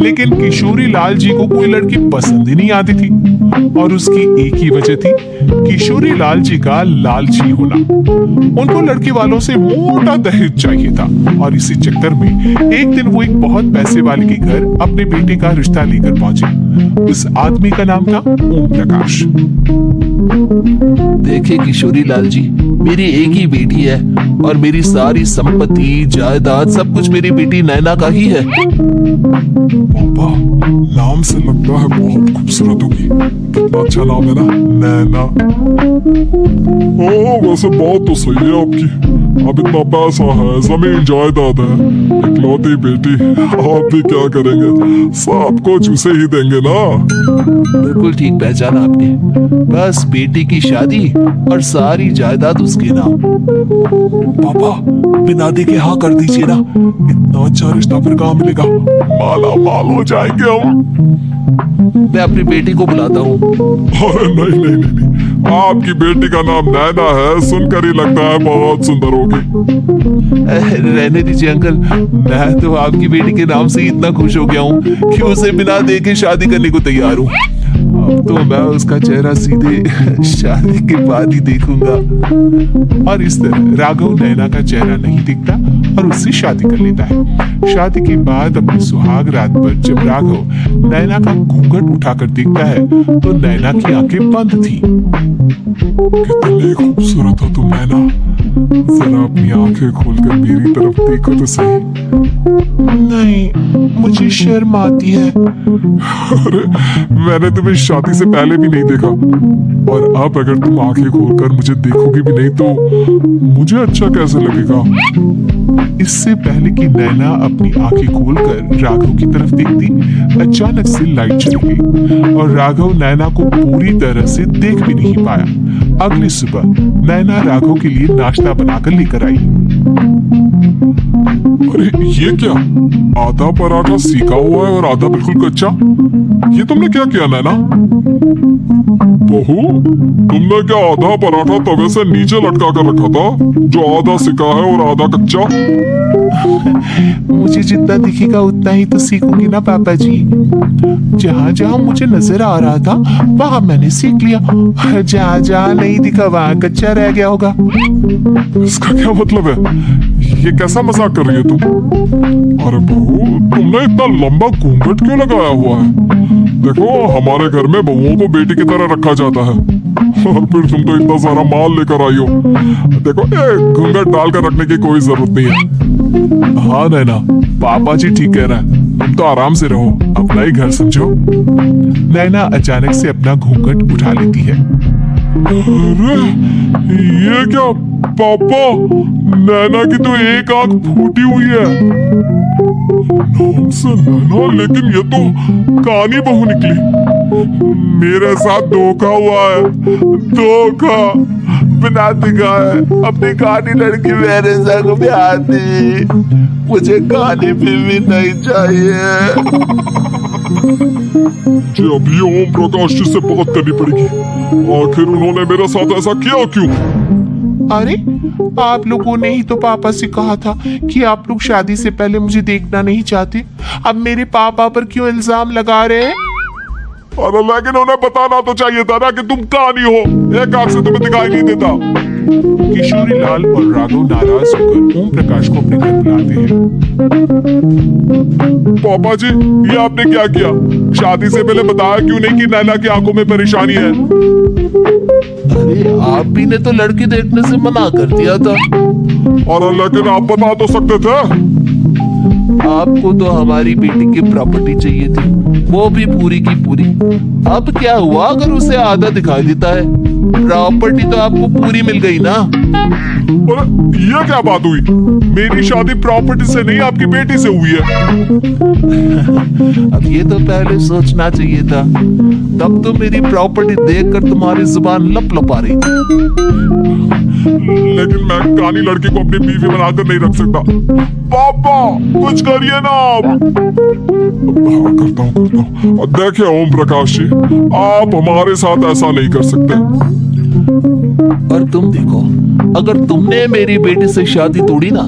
लेकिन किशोरी लाल जी को कोई लड़की पसंद ही नहीं आती थी और उसकी एक ही वजह थी, किशोरी लाल जी का लालची होना। उनको लड़की वालों से मोटा दहेज चाहिए था और इसी चक्कर में एक दिन वो एक बहुत पैसे वाले के घर अपने बेटे का रिश्ता लेकर पहुंचे। उस आदमी का नाम था ओम प्रकाश। देखिए किशोरी लाल जी, मेरी एक ही बेटी है और मेरी सारी संपत्ति जायदाद सब कुछ मेरी बेटी नैना का ही है। पापा, नाम से लगता है बहुत खूबसूरत होगी। कितना अच्छा नाम है ना, नैना। ओ वैसे बात तो सही है आपकी। अब इतना पैसा है, जमीन जायदाद है, इकलौती बेटी, आप भी क्या करेंगे? सब कुछ उसे ही देंगे ना। बिल्कुल ठीक पहचाना आपने। बस बेटी की शादी और सारी जायदाद उसके नाम। पापा, बिना देखे हाँ कर दीजिए ना। इतना अच्छा रिश्ता फिर कहाँ मिलेगा? माला माल हो जाएंगे हम। मैं अपनी बेटी को बुलाता हूँ। अरे नहीं नहीं नहीं, आपकी बेटी का नाम नैना है, सुनकर ही लगता है बहुत सुंदर होगी। रहने दीजिए अंकल, मैं तो आपकी बेटी के नाम से इतना खुश हो गया हूँ कि उसे बिना देखे शादी करने को तैयार हूँ। अब तो मैं उसका चेहरा सीधे शादी के बाद ही देखूंगा। और इस तरह राघव नैना का चेहरा नहीं दिखता और उससे शादी कर लेता है। शादी के बाद अपनी सुहाग रात पर जब राघव नैना का घूंघट उठाकर देखता है तो नैना की आंखें बंद थी। कितनी खूबसूरत हो तुम नैना, जरा अपनी आंखें खोलकर मेरी तरफ देखो तो सही। नहीं, मुझे शर्म आती है। अरे मैंने तुम्हें शादी से पहले भी नहीं देखा और अब अगर तुम आंखें खोलकर मुझे देखोगी भी नहीं तो मुझे अच्छा कैसे लगेगा? इससे पहले कि नैना अपनी आंखें खोलकर राघव की तरफ देखती, अचानक से लाइट चली गई और राघव नैना को पूरी तरह से देख भी नहीं पाया। अगली सुबह नैना राघव के लिए नाश्ता बनाकर लेकर आई। अरे ये क्या, आधा पराठा सीखा हुआ है और आधा बिल्कुल कच्चा। ये तुमने क्या किया नैना? बहू, तुमने क्या आधा पराठा तवे से नीचे लटका कर रखा था, जो आधा सिका है और आधा कच्चा? मुझे जितना दिखेगा उतना ही तो सीखूंगी ना पापा जी। जहाँ जहाँ मुझे नजर आ रहा था वहाँ मैंने सीख लिया, जहाँ जहाँ नहीं दिखा वहाँ कच्चा रह गया होगा। इसका क्या मतलब है? ये कैसा मजाक कर रही है तुम? अरे बहू, तुमने इतना लंबा घूंघट क्यों लगाया हुआ है? देखो, हमारे घर में बहुओं को बेटी की तरह रखा जाता है और फिर तुम तो इतना सारा माल लेकर आई हो। देखो, घूंघट डालकर रखने की कोई जरूरत नहीं है। हाँ नैना, पापा जी ठीक कह रहा है, तुम तो आराम से रहो, अपना ही घर समझो। नैना अचानक से अपना घूंघट उठा लेती है। अरे ये क्या पापा, नैना की तो एक आंख फूटी हुई है। नाम से नैना, लेकिन ये तो कानी बहू निकली। मेरे साथ धोखा हुआ है, धोखा। बिना दिखाए अपनी कहानी लड़की मेरे संग ब्याह दी। मुझे कहानी भी नहीं चाहिए। जी अभी ओम प्रकाश जी से बात करनी पड़ेगी। आखिर उन्होंने मेरे साथ ऐसा किया क्यों? अरे, आप लोगों ने ही तो पापा से कहा था कि आप लोग शादी से पहले मुझे देखना नहीं चाहते। अब मेरे पापा पर क्यों इल्जाम लगा रहे हैं? अरे लेकिन उन्हें बताना तो चाहिए था ना कि तुम कहानी हो, एक आंख से तुम्हें दिखाई नहीं देता। किशोरी लाल और राघव नाराज होकर ओम प्रकाश को अपने घर बुलाते हैं। पापा जी, ये आपने क्या किया? शादी से पहले बताया क्यों नहीं कि नैना की आंखों में परेशानी है? अरे आप भी ने तो लड़की देखने से मना कर दिया था। और लेकिन आप बता तो सकते थे। आपको तो हमारी बेटी की प्रॉपर्टी चाहिए थी, वो भी पूरी की पूरी। अब क्या हुआ अगर उसे आधा दिखाई देता है? प्रॉपर्टी तो आपको पूरी मिल गई ना। और ये क्या बात हुई? मेरी शादी प्रॉपर्टी से नहीं, आपकी बेटी से हुई है। अब ये तो पहले सोचना चाहिए था, तब तो मेरी प्रॉपर्टी देखकर तुम्हारी जुबान लप लप आ रही थी। लेकिन मैं कानी लड़की को अपनी बीवी बनाकर नहीं रख सकता। पापा कुछ करिए ना आप। हाँ, करता हूँ। देखिए ओम प्रकाश जी, आप हमारे साथ ऐसा नहीं कर सकते। और तुम देखो, अगर तुमने मेरी बेटी से शादी तोड़ी ना,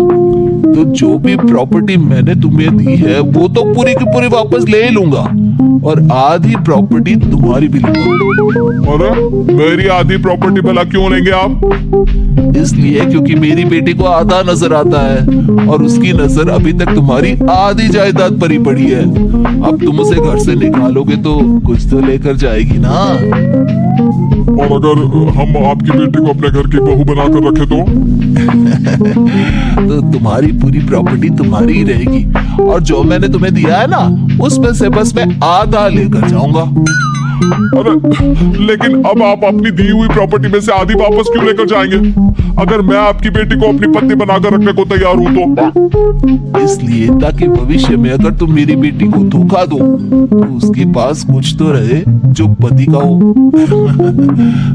तो जो भी प्रॉपर्टी मैंने तुम्हें दी है वो तो पूरी की पूरी वापस ले लूंगा, और आधी प्रॉपर्टी तुम्हारी भी लूंगा। अरे मेरी आधी प्रॉपर्टी भला क्यों लेंगे आप? इसलिए क्योंकि मेरी बेटी को आधा नजर आता है, और उसकी नजर अभी तक तुम्हारी आधी जायदाद पर ही पड़ी है। अब तुम उसे घर से निकालोगे तो कुछ तो लेकर जाएगी ना। और अगर हम आपकी बेटी को अपने घर की बहू बनाकर रखे तो तुम्हारी पूरी प्रॉपर्टी तुम्हारी ही रहेगी, और जो मैंने तुम्हें दिया है ना, उसमें से बस मैं आधा लेकर जाऊंगा। अरे लेकिन अब आप अपनी दी हुई प्रॉपर्टी में से आधी वापस क्यों लेकर जाएंगे? अगर मैं आपकी बेटी को अपनी पत्नी बनाकर रखने को तैयार हूं तो? इसलिए ताकि भविष्य में अगर तुम मेरी बेटी को धोखा दो तो उसके पास कुछ तो रहे जो पति का हो।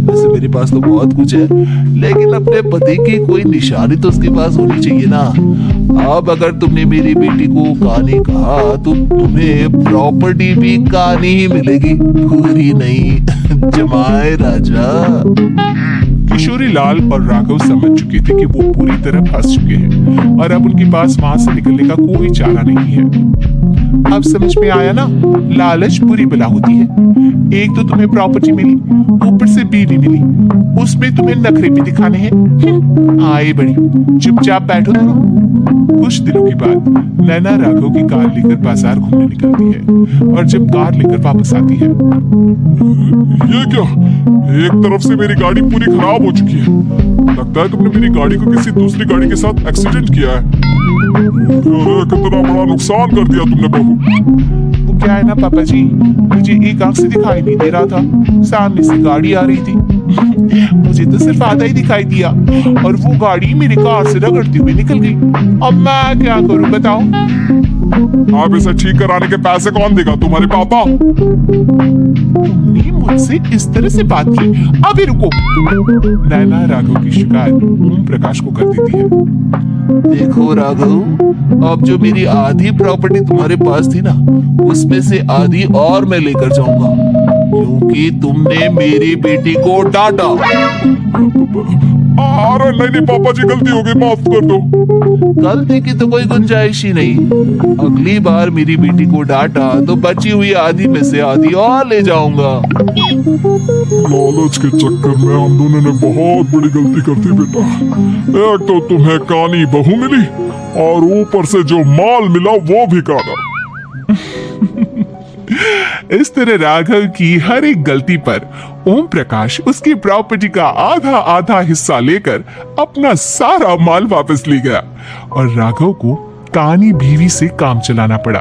वैसे मेरे पास तो बहुत कुछ है, लेकिन अपने पति की कोई निशानी तो उसके पास होनी चाहिए ना। अब अगर तुमने मेरी बेटी को कहानी कहा तो तुम्हें प्रॉपर्टी भी कहानी ही मिलेगी, पूरी नहीं। जमाए राजा। किशोरी लाल और राघव समझ चुके थे कि वो पूरी तरह फंस चुके हैं और अब उनके पास वहां से निकलने का कोई चारा नहीं है। अब समझ में आया ना, लालच बुरी बला होती है। एक तो तुम्हें प्रॉपर्टी मिली, ऊपर से बीवी मिली, उसमें तुम्हें नखरे भी दिखाने हैं। आए बड़ी, चुपचाप बैठो तुम। कुछ दिनों के बाद नैना राघव की कार लेकर बाजार घूमने निकलती है, और जब कार लेकर वापस आती है, ये क्या? एक तरफ से मेरी गाड़ी पूरी खराब हो चुकी है। लगता है तुमने मेरी गाड़ी को किसी दूसरी गाड़ी के साथ एक्सीडेंट किया है। अरे कितना बड़ा नुकसान कर दिया तुमने बहू। वो क्या है ना पापा जी, मुझे एक आंख से दिखाई नहीं दे रहा था, सामने से गाड़ी आ रही थी। मुझे तो सिर्फ आधा ही दिखाई दिया और वो गाड़ी मेरी कार से रगड़ती हुई निकल गई। अब मैं क्या करूं बताओ? आप इसे ठीक कराने के पैसे कौन देगा? तुम्हारे पापा? तुमने मुझसे इस तरह से बात की? अभी रुको। नैना राघव की शिकायत ओम प्रकाश को कर देती है। देखो राघव, अब जो मेरी आधी प्रॉपर्टी तुम्हारे पास थी ना, उसमें से आधी और मैं लेकर जाऊंगा, क्योंकि तुमने मेरी बेटी को डांटा। अरे नहीं पापा जी, गलती हो गई, माफ कर दो। गलती की तो कोई गुंजाइश ही नहीं। अगली बार मेरी बेटी को डांटा तो बची हुई आधी में से आधी और ले जाऊंगा। लालच के चक्कर में हम दोनों ने बहुत बड़ी गलती कर दी बेटा। एक तो तुम्हें कानी बहू मिली और ऊपर से जो माल मिला वो भी काना। इस तरह राघव की हर एक गलती पर ओम प्रकाश उसकी प्रॉपर्टी का आधा आधा हिस्सा लेकर अपना सारा माल वापस ले गया और राघव को कानी बीवी से काम चलाना पड़ा।